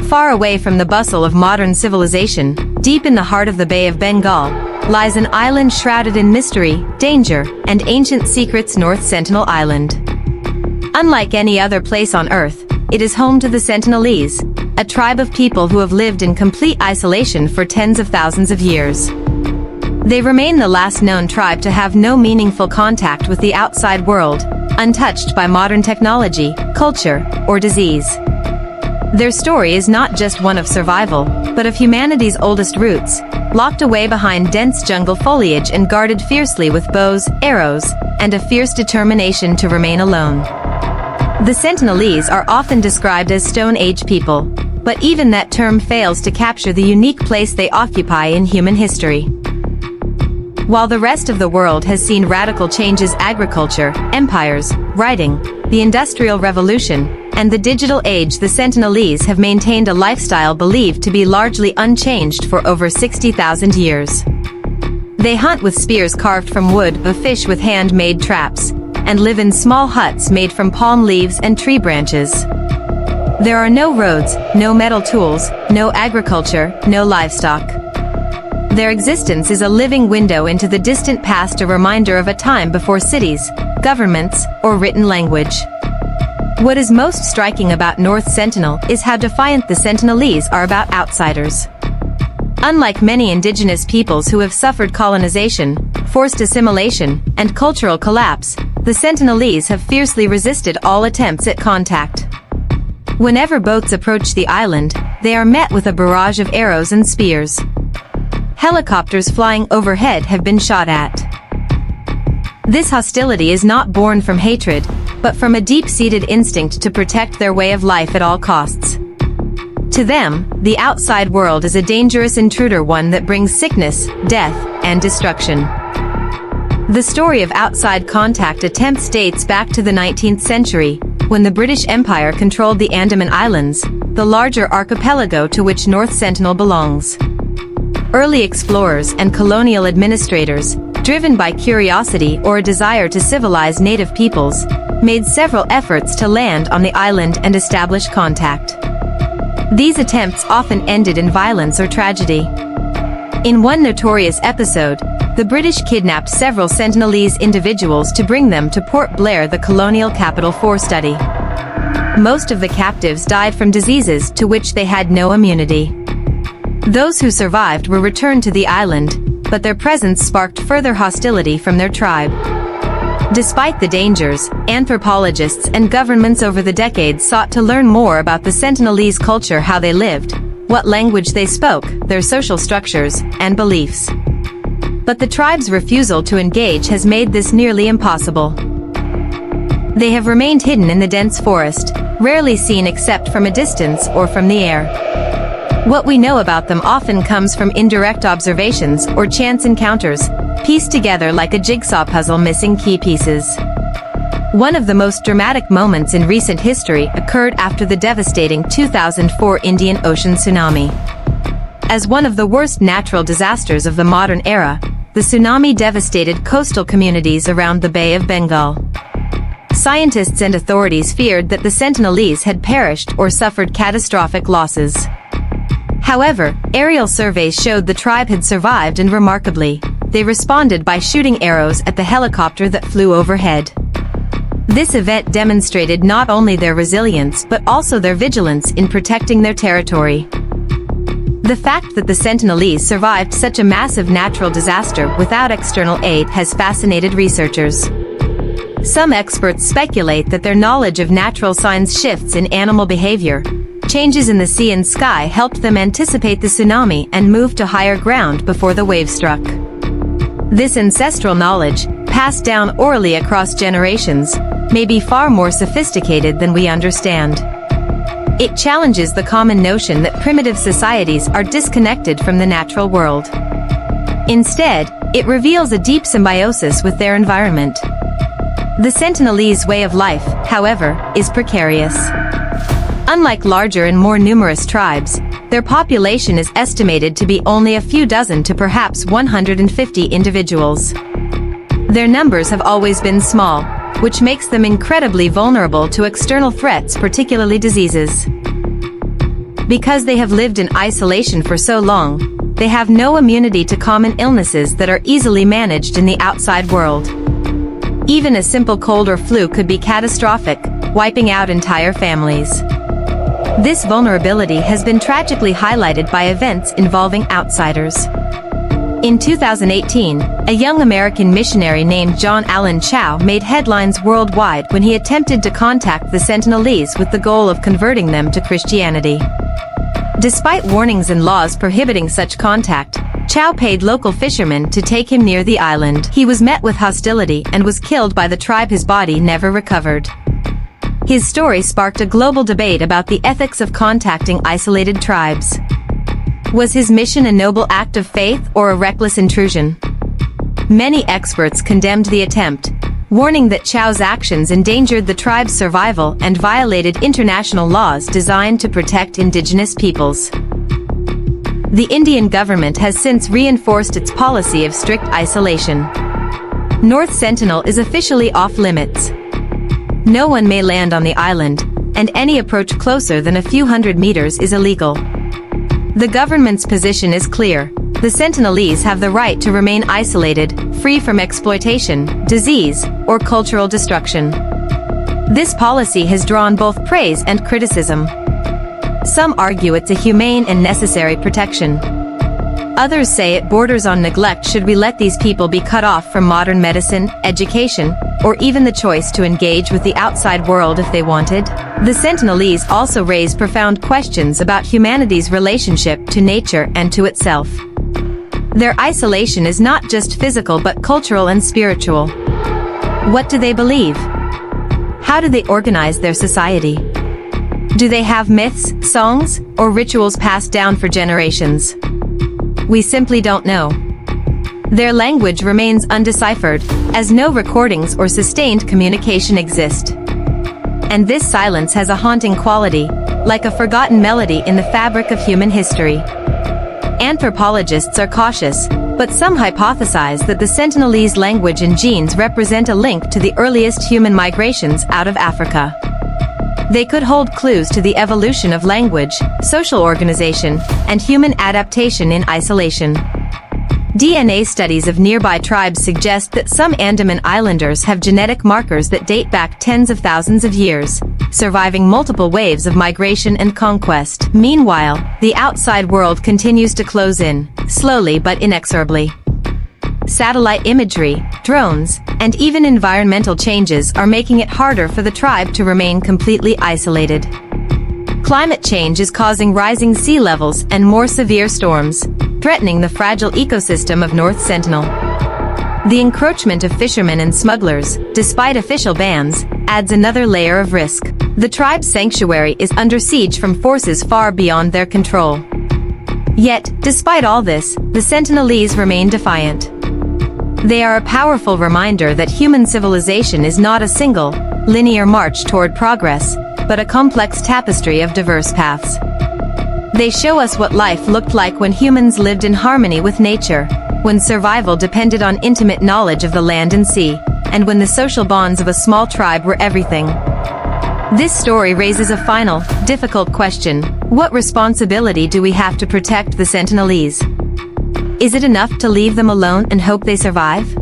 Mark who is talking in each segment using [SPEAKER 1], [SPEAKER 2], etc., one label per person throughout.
[SPEAKER 1] Far away from the bustle of modern civilization, deep in the heart of the Bay of Bengal, lies an island shrouded in mystery, danger, and ancient secrets, North Sentinel Island. Unlike any other place on Earth, it is home to the Sentinelese, a tribe of people who have lived in complete isolation for tens of thousands of years. They remain the last known tribe to have no meaningful contact with the outside world, untouched by modern technology, culture, or disease. Their story is not just one of survival, but of humanity's oldest roots, locked away behind dense jungle foliage and guarded fiercely with bows, arrows, and a fierce determination to remain alone. The Sentinelese are often described as Stone Age people, but even that term fails to capture the unique place they occupy in human history. While the rest of the world has seen radical changes: agriculture, empires, writing, the Industrial Revolution, and the digital age, the Sentinelese have maintained a lifestyle believed to be largely unchanged for over 60,000 years. They hunt with spears carved from wood, fish with hand-made traps, and live in small huts made from palm leaves and tree branches. There are no roads, no metal tools, no agriculture, no livestock. Their existence is a living window into the distant past, a reminder of a time before cities, governments, or written language. What is most striking about North Sentinel is how defiant the Sentinelese are about outsiders. Unlike many indigenous peoples who have suffered colonization, forced assimilation, and cultural collapse, the Sentinelese have fiercely resisted all attempts at contact. Whenever boats approach the island, they are met with a barrage of arrows and spears. Helicopters flying overhead have been shot at. This hostility is not born from hatred, but from a deep-seated instinct to protect their way of life at all costs. To them, the outside world is a dangerous intruder, one that brings sickness, death, and destruction. The story of outside contact attempts dates back to the 19th century, when the British Empire controlled the Andaman Islands, the larger archipelago to which North Sentinel belongs. Early explorers and colonial administrators, driven by curiosity or a desire to civilize native peoples, made several efforts to land on the island and establish contact. These attempts often ended in violence or tragedy. In one notorious episode, the British kidnapped several Sentinelese individuals to bring them to Port Blair, the colonial capital, for study. Most of the captives died from diseases to which they had no immunity. Those who survived were returned to the island, but their presence sparked further hostility from their tribe. Despite the dangers, anthropologists and governments over the decades sought to learn more about the Sentinelese culture, how they lived, what language they spoke, their social structures, and beliefs. But the tribe's refusal to engage has made this nearly impossible. They have remained hidden in the dense forest, rarely seen except from a distance or from the air. What we know about them often comes from indirect observations or chance encounters, pieced together like a jigsaw puzzle missing key pieces. One of the most dramatic moments in recent history occurred after the devastating 2004 Indian Ocean tsunami. As one of the worst natural disasters of the modern era, the tsunami devastated coastal communities around the Bay of Bengal. Scientists and authorities feared that the Sentinelese had perished or suffered catastrophic losses. However, aerial surveys showed the tribe had survived, and remarkably, they responded by shooting arrows at the helicopter that flew overhead. This event demonstrated not only their resilience but also their vigilance in protecting their territory. The fact that the Sentinelese survived such a massive natural disaster without external aid has fascinated researchers. Some experts speculate that their knowledge of natural signs, shifts in animal behavior, changes in the sea and sky helped them anticipate the tsunami and move to higher ground before the wave struck. This ancestral knowledge, passed down orally across generations, may be far more sophisticated than we understand. It challenges the common notion that primitive societies are disconnected from the natural world. Instead, it reveals a deep symbiosis with their environment. The Sentinelese way of life, however, is precarious. Unlike larger and more numerous tribes, their population is estimated to be only a few dozen to perhaps 150 individuals. Their numbers have always been small, which makes them incredibly vulnerable to external threats, particularly diseases. Because they have lived in isolation for so long, they have no immunity to common illnesses that are easily managed in the outside world. Even a simple cold or flu could be catastrophic, wiping out entire families. This vulnerability has been tragically highlighted by events involving outsiders. In 2018, a young American missionary named John Allen Chau made headlines worldwide when he attempted to contact the Sentinelese with the goal of converting them to Christianity. Despite warnings and laws prohibiting such contact, Chau paid local fishermen to take him near the island. He was met with hostility and was killed by the tribe. His body never recovered. His story sparked a global debate about the ethics of contacting isolated tribes. Was his mission a noble act of faith or a reckless intrusion? Many experts condemned the attempt, warning that Chau's actions endangered the tribe's survival and violated international laws designed to protect indigenous peoples. The Indian government has since reinforced its policy of strict isolation. North Sentinel is officially off-limits. No one may land on the island, and any approach closer than a few hundred meters is illegal. The government's position is clear. The Sentinelese have the right to remain isolated, free from exploitation, disease, or cultural destruction. This policy has drawn both praise and criticism. Some argue it's a humane and necessary protection. Others say it borders on neglect. Should we let these people be cut off from modern medicine, education, or even the choice to engage with the outside world if they wanted? The Sentinelese also raise profound questions about humanity's relationship to nature and to itself. Their isolation is not just physical but cultural and spiritual. What do they believe? How do they organize their society? Do they have myths, songs, or rituals passed down for generations? We simply don't know. Their language remains undeciphered, as no recordings or sustained communication exist. And this silence has a haunting quality, like a forgotten melody in the fabric of human history. Anthropologists are cautious, but some hypothesize that the Sentinelese language and genes represent a link to the earliest human migrations out of Africa. They could hold clues to the evolution of language, social organization, and human adaptation in isolation. DNA studies of nearby tribes suggest that some Andaman Islanders have genetic markers that date back tens of thousands of years, surviving multiple waves of migration and conquest. Meanwhile, the outside world continues to close in, slowly but inexorably. Satellite imagery, drones, and even environmental changes are making it harder for the tribe to remain completely isolated. Climate change is causing rising sea levels and more severe storms, threatening the fragile ecosystem of North Sentinel. The encroachment of fishermen and smugglers, despite official bans, adds another layer of risk. The tribe's sanctuary is under siege from forces far beyond their control. Yet, despite all this, the Sentinelese remain defiant. They are a powerful reminder that human civilization is not a single, linear march toward progress, but a complex tapestry of diverse paths. They show us what life looked like when humans lived in harmony with nature, when survival depended on intimate knowledge of the land and sea, and when the social bonds of a small tribe were everything. This story raises a final, difficult question: what responsibility do we have to protect the Sentinelese? Is it enough to leave them alone and hope they survive?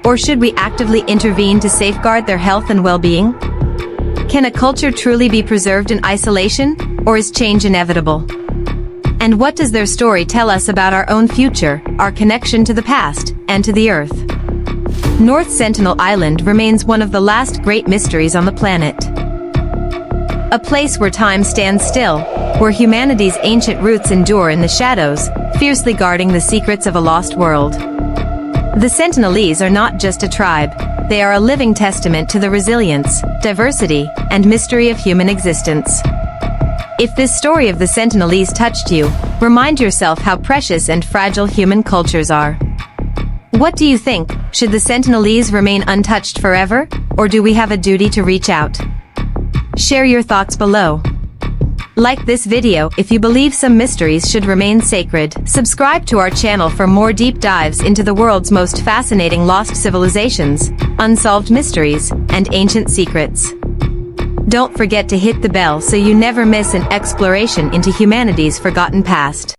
[SPEAKER 1] Or should we actively intervene to safeguard their health and well-being? Can a culture truly be preserved in isolation, or is change inevitable? And what does their story tell us about our own future, our connection to the past, and to the Earth? North Sentinel Island remains one of the last great mysteries on the planet. A place where time stands still, where humanity's ancient roots endure in the shadows, fiercely guarding the secrets of a lost world. The Sentinelese are not just a tribe, they are a living testament to the resilience, diversity, and mystery of human existence. If this story of the Sentinelese touched you, remind yourself how precious and fragile human cultures are. What do you think? Should the Sentinelese remain untouched forever, or do we have a duty to reach out? Share your thoughts below. Like this video if you believe some mysteries should remain sacred. Subscribe to our channel for more deep dives into the world's most fascinating lost civilizations, unsolved mysteries, and ancient secrets. Don't forget to hit the bell so you never miss an exploration into humanity's forgotten past.